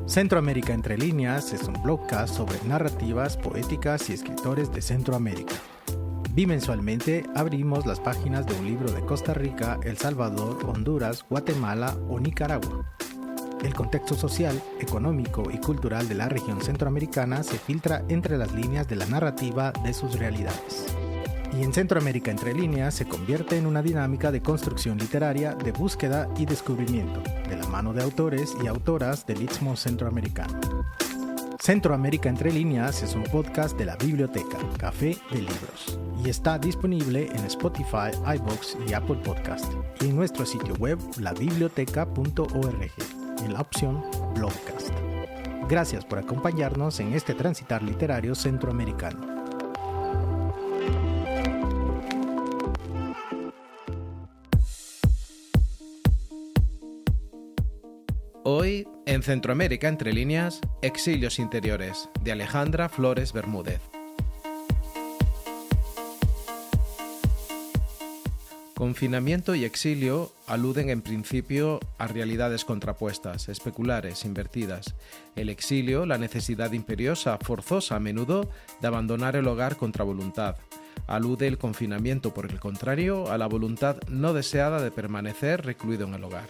Centroamérica Entre Líneas es un blogcast sobre narrativas poéticas y escritores de Centroamérica. Bimensualmente abrimos las páginas de un libro de Costa Rica, El Salvador, Honduras, Guatemala o Nicaragua. El contexto social, económico y cultural de la región centroamericana se filtra entre las líneas de la narrativa de sus realidades. Y en Centroamérica Entre Líneas se convierte en una dinámica de construcción literaria, de búsqueda y descubrimiento, de la mano de autores y autoras del Istmo Centroamericano. Centroamérica Entre Líneas es un podcast de la Biblioteca, Café de Libros, y está disponible en Spotify, iVoox y Apple Podcast, y en nuestro sitio web labiblioteca.org, en la opción Blogcast. Gracias por acompañarnos en este transitar literario centroamericano. Hoy, en Centroamérica Entre Líneas, Exilios Interiores, de Alejandra Flores Bermúdez. Confinamiento y exilio aluden en principio a realidades contrapuestas, especulares, invertidas. El exilio, la necesidad imperiosa, forzosa a menudo, de abandonar el hogar contra voluntad. Alude el confinamiento, por el contrario, a la voluntad no deseada de permanecer recluido en el hogar.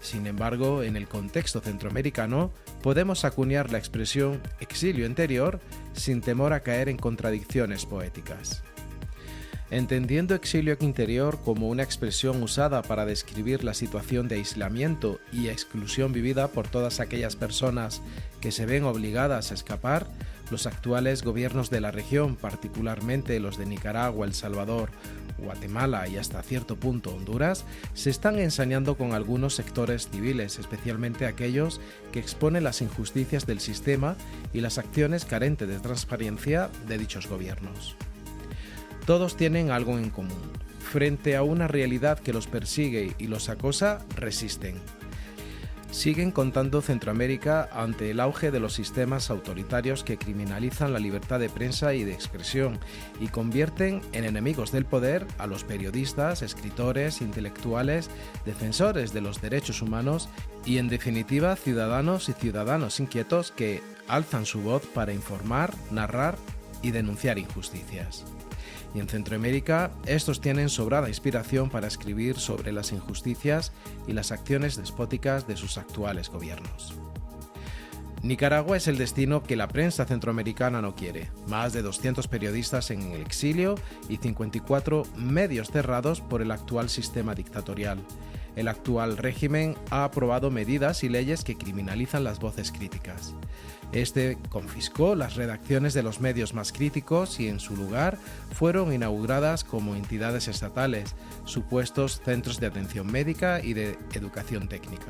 Sin embargo, en el contexto centroamericano, podemos acuñar la expresión exilio interior sin temor a caer en contradicciones poéticas. Entendiendo exilio interior como una expresión usada para describir la situación de aislamiento y exclusión vivida por todas aquellas personas que se ven obligadas a escapar, los actuales gobiernos de la región, particularmente los de Nicaragua, El Salvador, Guatemala y hasta cierto punto Honduras, se están ensañando con algunos sectores civiles, especialmente aquellos que exponen las injusticias del sistema y las acciones carentes de transparencia de dichos gobiernos. Todos tienen algo en común. Frente a una realidad que los persigue y los acosa, resisten. Siguen contando Centroamérica ante el auge de los sistemas autoritarios que criminalizan la libertad de prensa y de expresión y convierten en enemigos del poder a los periodistas, escritores, intelectuales, defensores de los derechos humanos y, en definitiva, ciudadanos y ciudadanos inquietos que alzan su voz para informar, narrar y denunciar injusticias. Y en Centroamérica, estos tienen sobrada inspiración para escribir sobre las injusticias y las acciones despóticas de sus actuales gobiernos. Nicaragua es el destino que la prensa centroamericana no quiere. Más de 200 periodistas en el exilio y 54 medios cerrados por el actual sistema dictatorial. El actual régimen ha aprobado medidas y leyes que criminalizan las voces críticas. Este confiscó las redacciones de los medios más críticos y en su lugar fueron inauguradas como entidades estatales, supuestos centros de atención médica y de educación técnica.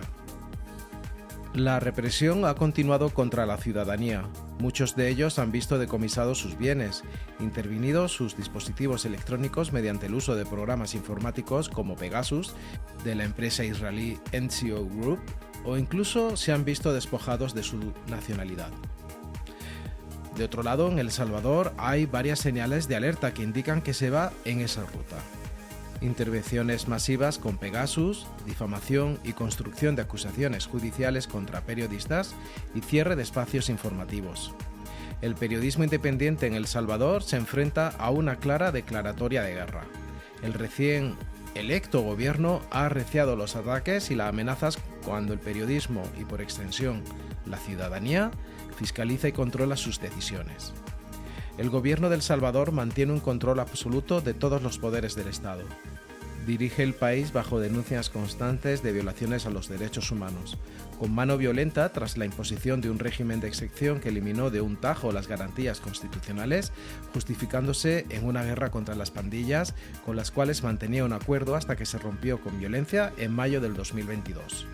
La represión ha continuado contra la ciudadanía. Muchos de ellos han visto decomisados sus bienes, intervenido sus dispositivos electrónicos mediante el uso de programas informáticos como Pegasus, de la empresa israelí NCO Group, o incluso se han visto despojados de su nacionalidad. De otro lado, en El Salvador hay varias señales de alerta que indican que se va en esa ruta. Intervenciones masivas con Pegasus, difamación y construcción de acusaciones judiciales contra periodistas y cierre de espacios informativos. El periodismo independiente en El Salvador se enfrenta a una clara declaratoria de guerra. El recién electo gobierno ha arreciado los ataques y las amenazas cuando el periodismo y, por extensión, la ciudadanía, fiscaliza y controla sus decisiones. El gobierno de El Salvador mantiene un control absoluto de todos los poderes del Estado. Dirige el país bajo denuncias constantes de violaciones a los derechos humanos, con mano violenta tras la imposición de un régimen de excepción que eliminó de un tajo las garantías constitucionales, justificándose en una guerra contra las pandillas, con las cuales mantenía un acuerdo hasta que se rompió con violencia en mayo del 2022.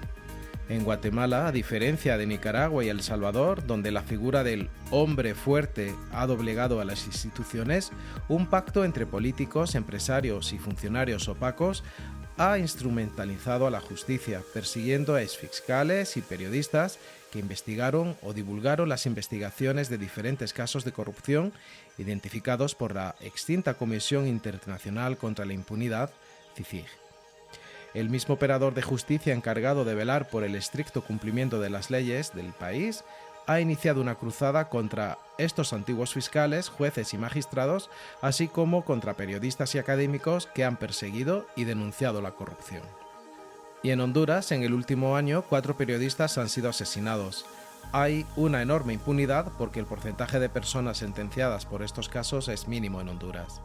En Guatemala, a diferencia de Nicaragua y El Salvador, donde la figura del hombre fuerte ha doblegado a las instituciones, un pacto entre políticos, empresarios y funcionarios opacos ha instrumentalizado a la justicia, persiguiendo a exfiscales y periodistas que investigaron o divulgaron las investigaciones de diferentes casos de corrupción identificados por la extinta Comisión Internacional contra la Impunidad, CICIG. el mismo operador de justicia encargado de velar por el estricto cumplimiento de las leyes del país ha iniciado una cruzada contra estos antiguos fiscales, jueces y magistrados, así como contra periodistas y académicos que han perseguido y denunciado la corrupción. Y en Honduras, en el último año, 4 periodistas han sido asesinados. Hay una enorme impunidad porque el porcentaje de personas sentenciadas por estos casos es mínimo en Honduras.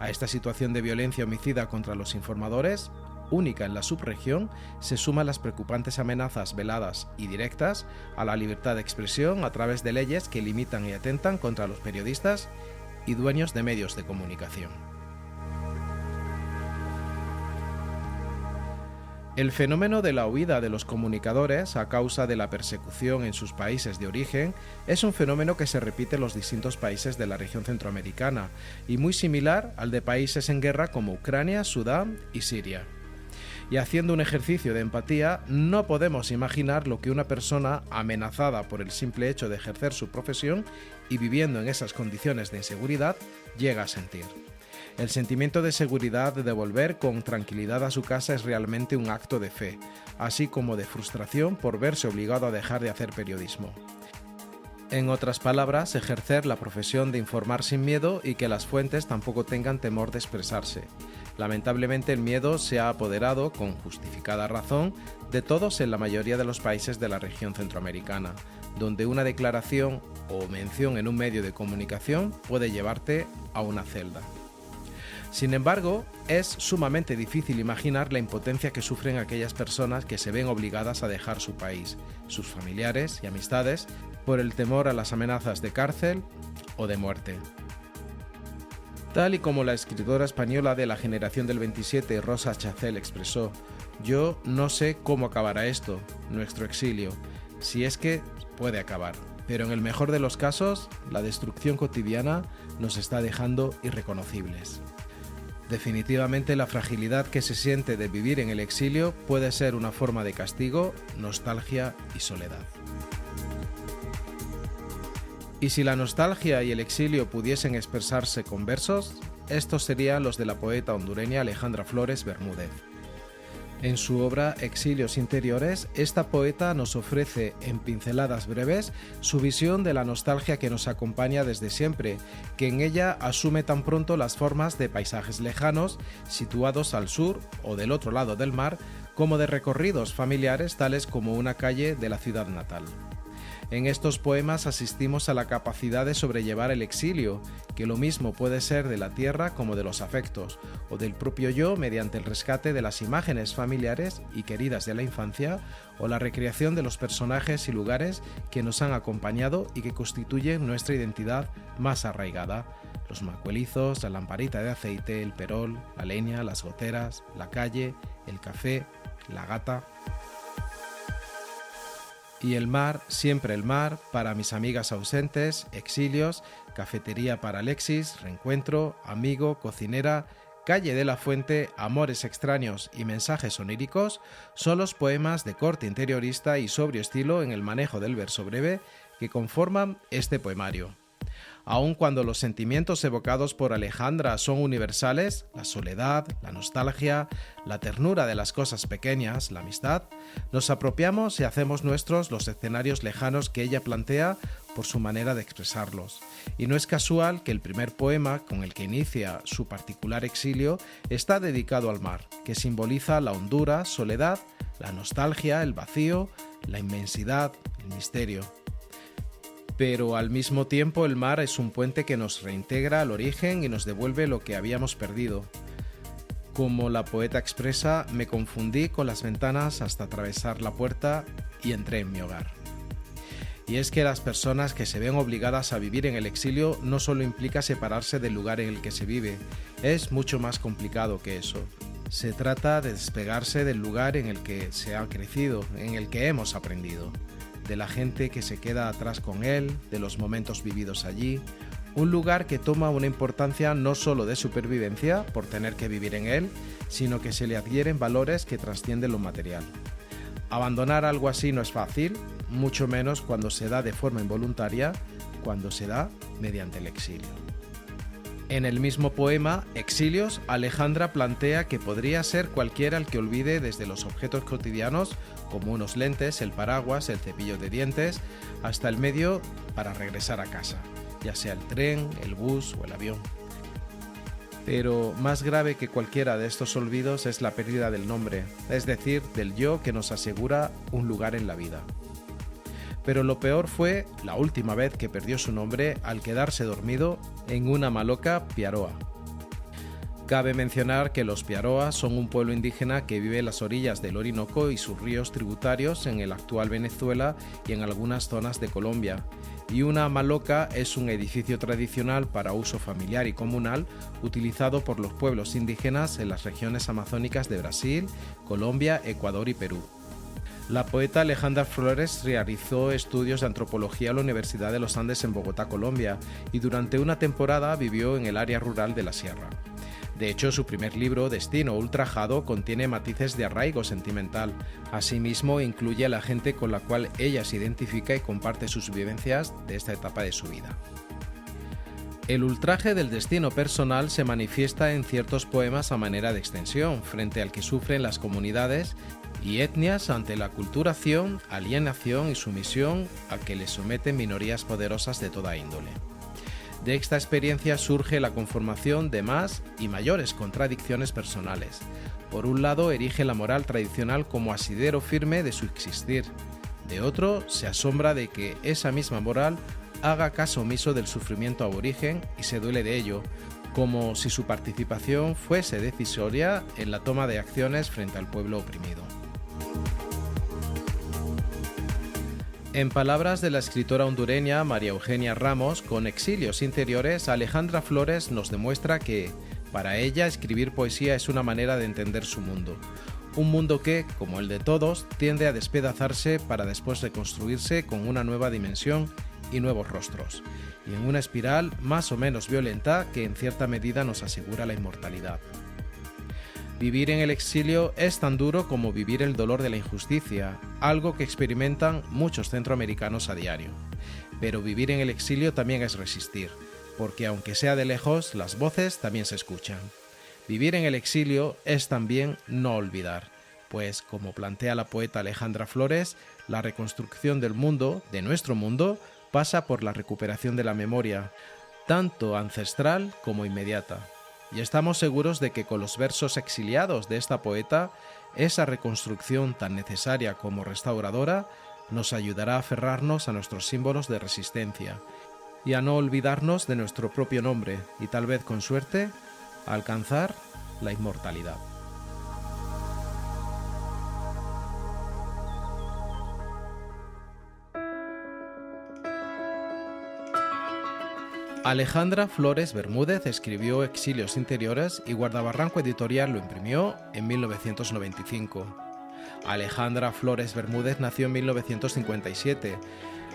A esta situación de violencia homicida contra los informadores, única en la subregión, se suman las preocupantes amenazas veladas y directas a la libertad de expresión a través de leyes que limitan y atentan contra los periodistas y dueños de medios de comunicación. El fenómeno de la huida de los comunicadores a causa de la persecución en sus países de origen es un fenómeno que se repite en los distintos países de la región centroamericana y muy similar al de países en guerra como Ucrania, Sudán y Siria. Y haciendo un ejercicio de empatía, no podemos imaginar lo que una persona amenazada por el simple hecho de ejercer su profesión y viviendo en esas condiciones de inseguridad llega a sentir. El sentimiento de seguridad de volver con tranquilidad a su casa es realmente un acto de fe, así como de frustración por verse obligado a dejar de hacer periodismo. En otras palabras, ejercer la profesión de informar sin miedo y que las fuentes tampoco tengan temor de expresarse. Lamentablemente el miedo se ha apoderado, con justificada razón, de todos en la mayoría de los países de la región centroamericana, donde una declaración o mención en un medio de comunicación puede llevarte a una celda. Sin embargo, es sumamente difícil imaginar la impotencia que sufren aquellas personas que se ven obligadas a dejar su país, sus familiares y amistades, por el temor a las amenazas de cárcel o de muerte. Tal y como la escritora española de la generación del 27, Rosa Chacel, expresó: "Yo no sé cómo acabará esto, nuestro exilio, si es que puede acabar, pero en el mejor de los casos, la destrucción cotidiana nos está dejando irreconocibles". Definitivamente la fragilidad que se siente de vivir en el exilio puede ser una forma de castigo, nostalgia y soledad. Y si la nostalgia y el exilio pudiesen expresarse con versos, estos serían los de la poeta hondureña Alejandra Flores Bermúdez. En su obra Exilios Interiores, esta poeta nos ofrece en pinceladas breves su visión de la nostalgia que nos acompaña desde siempre, que en ella asume tan pronto las formas de paisajes lejanos, situados al sur o del otro lado del mar, como de recorridos familiares tales como una calle de la ciudad natal. En estos poemas asistimos a la capacidad de sobrellevar el exilio, que lo mismo puede ser de la tierra como de los afectos, o del propio yo mediante el rescate de las imágenes familiares y queridas de la infancia, o la recreación de los personajes y lugares que nos han acompañado y que constituyen nuestra identidad más arraigada: los macuelizos, la lamparita de aceite, el perol, la leña, las goteras, la calle, el café, la gata. Y el mar, siempre el mar, para mis amigas ausentes, exilios, cafetería para Alexis, reencuentro, amigo, cocinera, calle de la fuente, amores extraños y mensajes oníricos, son los poemas de corte interiorista y sobrio estilo en el manejo del verso breve que conforman este poemario. Aun cuando los sentimientos evocados por Alejandra son universales, la soledad, la nostalgia, la ternura de las cosas pequeñas, la amistad, nos apropiamos y hacemos nuestros los escenarios lejanos que ella plantea por su manera de expresarlos. Y no es casual que el primer poema con el que inicia su particular exilio está dedicado al mar, que simboliza la hondura, soledad, la nostalgia, el vacío, la inmensidad, el misterio. Pero al mismo tiempo el mar es un puente que nos reintegra al origen y nos devuelve lo que habíamos perdido. Como la poeta expresa, me confundí con las ventanas hasta atravesar la puerta y entré en mi hogar. Y es que las personas que se ven obligadas a vivir en el exilio no solo implica separarse del lugar en el que se vive, es mucho más complicado que eso. Se trata de despegarse del lugar en el que se ha crecido, en el que hemos aprendido, de la gente que se queda atrás con él, de los momentos vividos allí, un lugar que toma una importancia no solo de supervivencia por tener que vivir en él, sino que se le adhieren valores que trascienden lo material. Abandonar algo así no es fácil, mucho menos cuando se da de forma involuntaria, cuando se da mediante el exilio. En el mismo poema, Exilios, Alejandra plantea que podría ser cualquiera el que olvide desde los objetos cotidianos, como unos lentes, el paraguas, el cepillo de dientes, hasta el medio para regresar a casa, ya sea el tren, el bus o el avión. Pero más grave que cualquiera de estos olvidos es la pérdida del nombre, es decir, del yo que nos asegura un lugar en la vida. Pero lo peor fue la última vez que perdió su nombre al quedarse dormido en una maloca piaroa. Cabe mencionar que los piaroas son un pueblo indígena que vive en las orillas del Orinoco y sus ríos tributarios en el actual Venezuela y en algunas zonas de Colombia. Y una maloca es un edificio tradicional para uso familiar y comunal utilizado por los pueblos indígenas en las regiones amazónicas de Brasil, Colombia, Ecuador y Perú. La poeta Alejandra Flores realizó estudios de antropología en la Universidad de los Andes en Bogotá, Colombia, y durante una temporada vivió en el área rural de la sierra. De hecho, su primer libro, Destino Ultrajado, contiene matices de arraigo sentimental. Asimismo, incluye a la gente con la cual ella se identifica y comparte sus vivencias de esta etapa de su vida. El ultraje del destino personal se manifiesta en ciertos poemas a manera de extensión, frente al que sufren las comunidades y etnias ante la aculturación, alienación y sumisión a que les someten minorías poderosas de toda índole. De esta experiencia surge la conformación de más y mayores contradicciones personales. Por un lado, erige la moral tradicional como asidero firme de su existir. De otro, se asombra de que esa misma moral haga caso omiso del sufrimiento aborigen y se duele de ello, como si su participación fuese decisoria en la toma de acciones frente al pueblo oprimido. En palabras de la escritora hondureña María Eugenia Ramos, con Exilios Interiores, Alejandra Flores nos demuestra que, para ella, escribir poesía es una manera de entender su mundo. Un mundo que, como el de todos, tiende a despedazarse para después reconstruirse con una nueva dimensión y nuevos rostros, y en una espiral más o menos violenta que en cierta medida nos asegura la inmortalidad. Vivir en el exilio es tan duro como vivir el dolor de la injusticia, algo que experimentan muchos centroamericanos a diario. Pero vivir en el exilio también es resistir, porque aunque sea de lejos, las voces también se escuchan. Vivir en el exilio es también no olvidar, pues, como plantea la poeta Alejandra Flores, la reconstrucción del mundo, de nuestro mundo, pasa por la recuperación de la memoria, tanto ancestral como inmediata. Y estamos seguros de que con los versos exiliados de esta poeta, esa reconstrucción tan necesaria como restauradora nos ayudará a aferrarnos a nuestros símbolos de resistencia y a no olvidarnos de nuestro propio nombre y tal vez con suerte a alcanzar la inmortalidad. Alejandra Flores Bermúdez escribió Exilios Interiores y Guardabarranco Editorial lo imprimió en 1995. Alejandra Flores Bermúdez nació en 1957.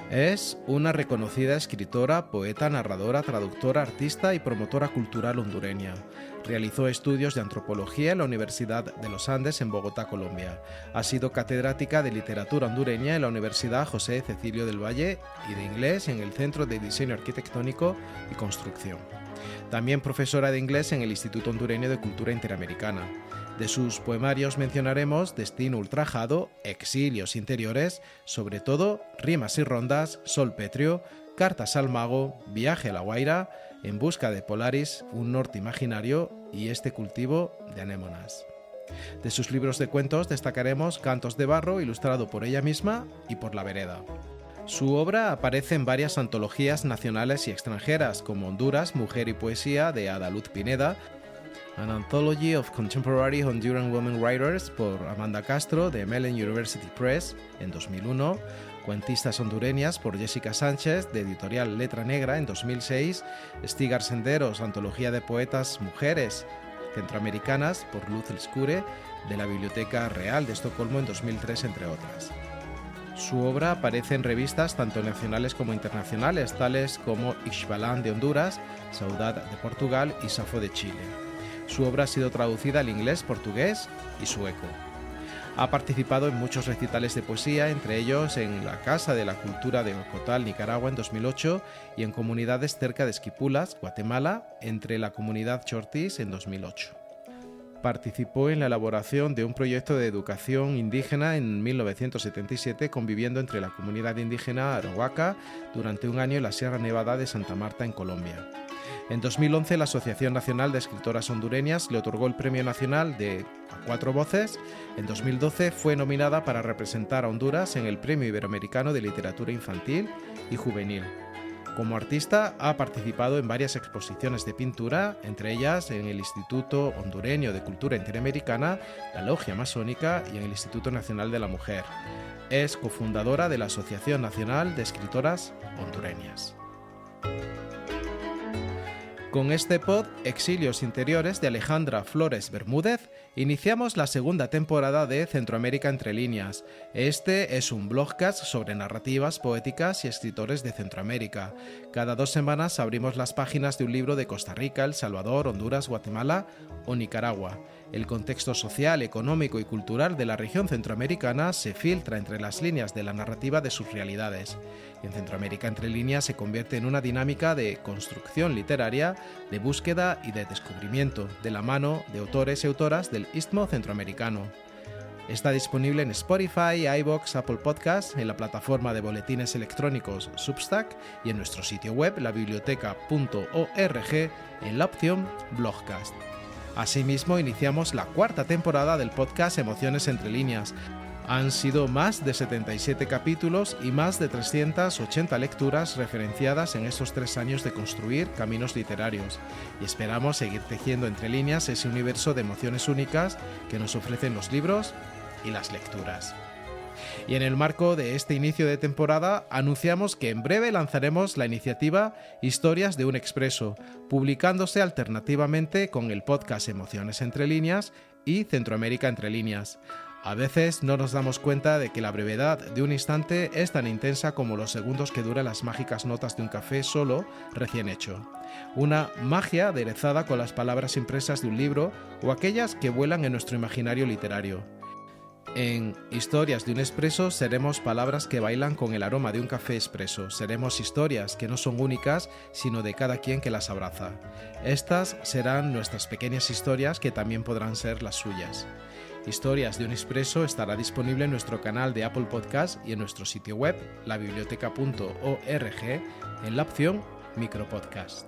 Es una reconocida escritora, poeta, narradora, traductora, artista y promotora cultural hondureña. Realizó estudios de antropología en la Universidad de los Andes en Bogotá, Colombia. Ha sido catedrática de literatura hondureña en la Universidad José Cecilio del Valle y de inglés en el Centro de Diseño Arquitectónico y Construcción. También profesora de inglés en el Instituto Hondureño de Cultura Interamericana. De sus poemarios mencionaremos Destino Ultrajado, Exilios Interiores, sobre todo Rimas y Rondas, Sol Pétreo, Cartas al Mago, Viaje a la Guaira, En busca de Polaris, Un norte imaginario y Este cultivo de anémonas. De sus libros de cuentos destacaremos Cantos de barro, ilustrado por ella misma y por La Vereda. Su obra aparece en varias antologías nacionales y extranjeras, como Honduras, Mujer y Poesía, de Adaluz Pineda, An Anthology of Contemporary Honduran Women Writers por Amanda Castro de Mellon University Press en 2001, Cuentistas hondureñas por Jessica Sánchez de editorial Letra Negra en 2006, Stigar Senderos, Antología de Poetas Mujeres Centroamericanas por Luz Elscure de la Biblioteca Real de Estocolmo en 2003, entre otras. Su obra aparece en revistas tanto nacionales como internacionales, tales como Ixbalán de Honduras, Saudade de Portugal y Safo de Chile. Su obra ha sido traducida al inglés, portugués y sueco. Ha participado en muchos recitales de poesía, entre ellos en la Casa de la Cultura de Ocotal, Nicaragua, en 2008 y en comunidades cerca de Esquipulas, Guatemala, entre la comunidad Chortís, en 2008. Participó en la elaboración de un proyecto de educación indígena en 1977, conviviendo entre la comunidad indígena Arahuaca durante un año en la Sierra Nevada de Santa Marta, en Colombia. En 2011, la Asociación Nacional de Escritoras Hondureñas le otorgó el Premio Nacional de A Cuatro Voces. En 2012 fue nominada para representar a Honduras en el Premio Iberoamericano de Literatura Infantil y Juvenil. Como artista ha participado en varias exposiciones de pintura, entre ellas en el Instituto Hondureño de Cultura Interamericana, la Logia Masónica y en el Instituto Nacional de la Mujer. Es cofundadora de la Asociación Nacional de Escritoras Hondureñas. Con este pod, Exilios Interiores de Alejandra Flores Bermúdez, iniciamos la segunda temporada de Centroamérica entre líneas. Este es un blogcast sobre narrativas poéticas y escritores de Centroamérica. Cada 2 semanas abrimos las páginas de un libro de Costa Rica, El Salvador, Honduras, Guatemala o Nicaragua. El contexto social, económico y cultural de la región centroamericana se filtra entre las líneas de la narrativa de sus realidades. En Centroamérica entre líneas se convierte en una dinámica de construcción literaria, de búsqueda y de descubrimiento, de la mano de autores y autoras del Istmo Centroamericano. Está disponible en Spotify, iVoox, Apple Podcasts, en la plataforma de boletines electrónicos Substack y en nuestro sitio web, labiblioteca.org, en la opción Blogcast. Asimismo, iniciamos la 4ª temporada del podcast Emociones entre líneas. Han sido más de 77 capítulos y más de 380 lecturas referenciadas en estos 3 años de construir caminos literarios, y esperamos seguir tejiendo entre líneas ese universo de emociones únicas que nos ofrecen los libros y las lecturas. Y en el marco de este inicio de temporada, anunciamos que en breve lanzaremos la iniciativa Historias de un Expreso, publicándose alternativamente con el podcast Emociones entre líneas y Centroamérica entre líneas. A veces no nos damos cuenta de que la brevedad de un instante es tan intensa como los segundos que duran las mágicas notas de un café solo recién hecho. Una magia aderezada con las palabras impresas de un libro o aquellas que vuelan en nuestro imaginario literario. En Historias de un Expreso seremos palabras que bailan con el aroma de un café expreso. Seremos historias que no son únicas, sino de cada quien que las abraza. Estas serán nuestras pequeñas historias que también podrán ser las suyas. Historias de un Expreso estará disponible en nuestro canal de Apple Podcast y en nuestro sitio web, labiblioteca.org, en la opción Micropodcast.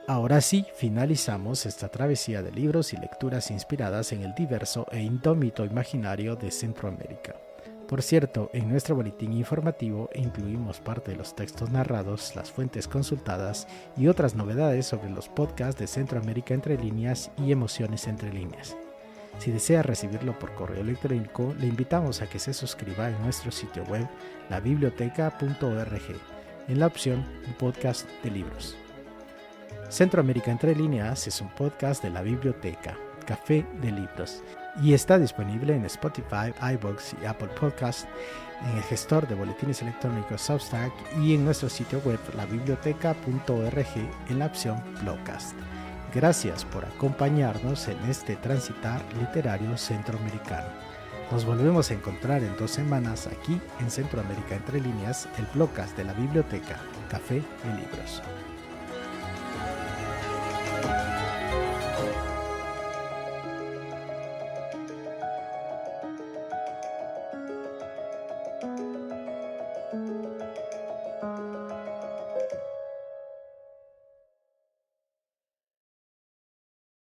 Ahora sí, finalizamos esta travesía de libros y lecturas inspiradas en el diverso e indómito imaginario de Centroamérica. Por cierto, en nuestro boletín informativo incluimos parte de los textos narrados, las fuentes consultadas y otras novedades sobre los podcasts de Centroamérica entre líneas y Emociones entre líneas. Si desea recibirlo por correo electrónico, le invitamos a que se suscriba en nuestro sitio web, labiblioteca.org, en la opción Podcast de Libros. Centroamérica entre líneas es un podcast de la biblioteca, Café de Libros, y está disponible en Spotify, iVoox y Apple Podcasts, en el gestor de boletines electrónicos Substack y en nuestro sitio web labiblioteca.org en la opción Blogcast. Gracias por acompañarnos en este transitar literario centroamericano. Nos volvemos a encontrar en 2 semanas aquí en Centroamérica entre líneas, el Blogcast de la biblioteca, Café de Libros.